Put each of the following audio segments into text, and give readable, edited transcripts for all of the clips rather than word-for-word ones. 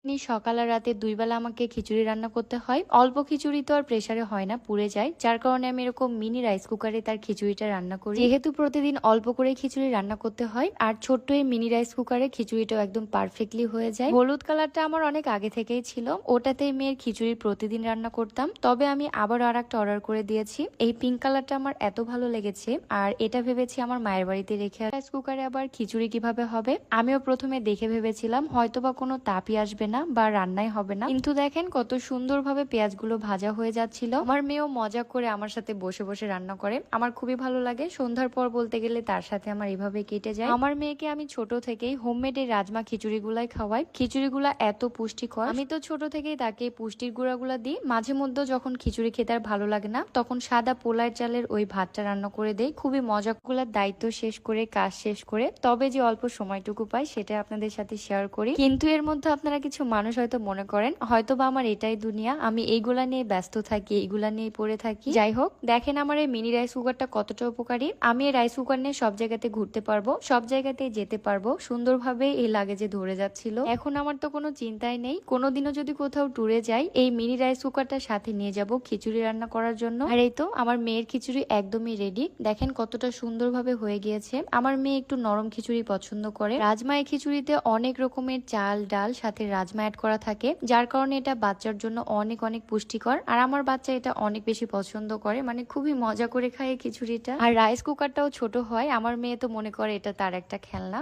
সকাল আর রাতে ২ বেলা আমাকে খিচুড়ি রান্না করতে হয়। অল্প খিচুড়ি তো আর প্রেসারে হয় না, পুড়ে যায়। যার কারণে আমি এরকম মিনি রাইস কুকারে তার খিচুড়িটা রান্না করি। যেহেতু প্রতিদিন অল্প করে খিচুড়ি রান্না করতে হয়, আর ছোট্ট এই মিনি রাইস কুকারে খিচুড়িটাও একদম পারফেক্টলি হয়ে যায়। হলুদ কালারটা আমার অনেক আগে থেকেই ছিল, ওটাতেই মেয়ের খিচুড়ি প্রতিদিন রান্না করতাম। তবে আমি আবার আর একটা অর্ডার করে দিয়েছি। এই পিঙ্ক কালারটা আমার এত ভালো লেগেছে, আর এটা ভেবেছি আমার মায়ের বাড়িতে রেখে রাইস কুকারে আবার খিচুড়ি কিভাবে হবে। আমিও প্রথমে দেখে ভেবেছিলাম হয়তো বা কোনো তাপই আসবে না বা রান্নাই হবে না, কিন্তু দেখেন কত সুন্দরভাবে পেঁয়াজগুলো ভাজা হয়ে যাচ্ছিল। আমার মেয়েও মজা করে আমার সাথে বসে বসে রান্না করে, আমার খুবই ভালো লাগে। সন্ধ্যার পর বলতে গেলে তার সাথে আমার এভাবে কেটে যায়। আমার মেয়েকে আমি ছোট থেকেই হোমমেড এই রাজমা খিচুড়ি গুলাই খাওয়াই। খিচুড়িগুলা এত পুষ্টিকর, আমি তো ছোট থেকেই তাকে পুষ্টির গুঁড়াগুলা দিই। মাঝে মধ্যে যখন খিচুড়ি খেতে আর ভালো লাগে না, তখন সাদা পোলার চালের ওই ভাতটা রান্না করে দেই। খুবই মজা গুলার দায়িত্ব শেষ করে, কাজ শেষ করে, তবে যে অল্প সময়টুকু পাই সেটা আপনাদের সাথে শেয়ার করি। কিন্তু এর মধ্যে আপনারা কিছু মানুষ হয়তো মনে করেন হয়তো বা আমার এটাই দুনিয়া, আমি এইগুলা নিয়ে ব্যস্ত থাকি, এইগুলা নিয়ে পড়ে থাকি। যাই হোক, দেখেন আমার এই মিনি রাইস কুকারটা কতটা উপকারী। আমি এই রাইস কুকার নিয়ে সব জায়গাতে ঘুরতে পারবো, সব জায়গাতে যেতে পারবো। সুন্দরভাবে এই লাগেজে ধরে যাচ্ছিল। এখন আমার তো কোনো চিন্তাই নেই, কোনোদিনও যদি কোথাও ট্যুরে যাই এই মিনি রাইস কুকারটা সাথে নিয়ে যাব খিচুড়ি রান্না করার জন্য। আর এই তো আমার মেয়ের খিচুড়ি একদমই রেডি। দেখেন কতটা সুন্দরভাবে হয়ে গিয়েছে। আমার মেয়ে একটু নরম খিচুড়ি পছন্দ করে। রাজমা এই খিচুড়িতে অনেক রকমের চাল ডাল সাথে রাজমা অ্যাড করা থাকে, যার কারণে এটা বাচ্চার জন্য অনেক অনেক পুষ্টিকর। আর আমার বাচ্চা এটা অনেক বেশি পছন্দ করে, মানে খুবই মজা করে খায় এই খিচুড়িটা। আর রাইস কুকারটাও ছোট হয়, আমার মেয়ে তো মনে করে এটা তার একটা খেলনা।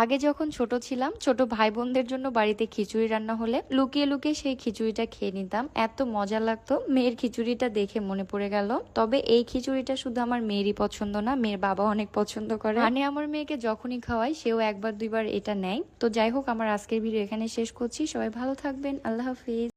আগে যখন ছোট ছিলাম, ছোট ভাই বোনদের জন্য বাড়িতে খিচুড়ি রান্না হলে লুকিয়ে লুকিয়ে সেই খিচুড়িটা খেয়ে নিতাম, এত মজা লাগতো। মেয়ের খিচুড়িটা দেখে মনে পড়ে গেল। তবে এই খিচুড়িটা শুধু আমার মেয়েরই পছন্দ না, মেয়ের বাবা অনেক পছন্দ করে। মানে আমার মেয়েকে যখনই খাওয়াই সেও একবার দুইবার এটা নেয়। তো যাই হোক, আমার আজকের ভিডিও এখানে শেষ করছি। সবাই ভালো থাকবেন, আল্লাহ হাফিজ।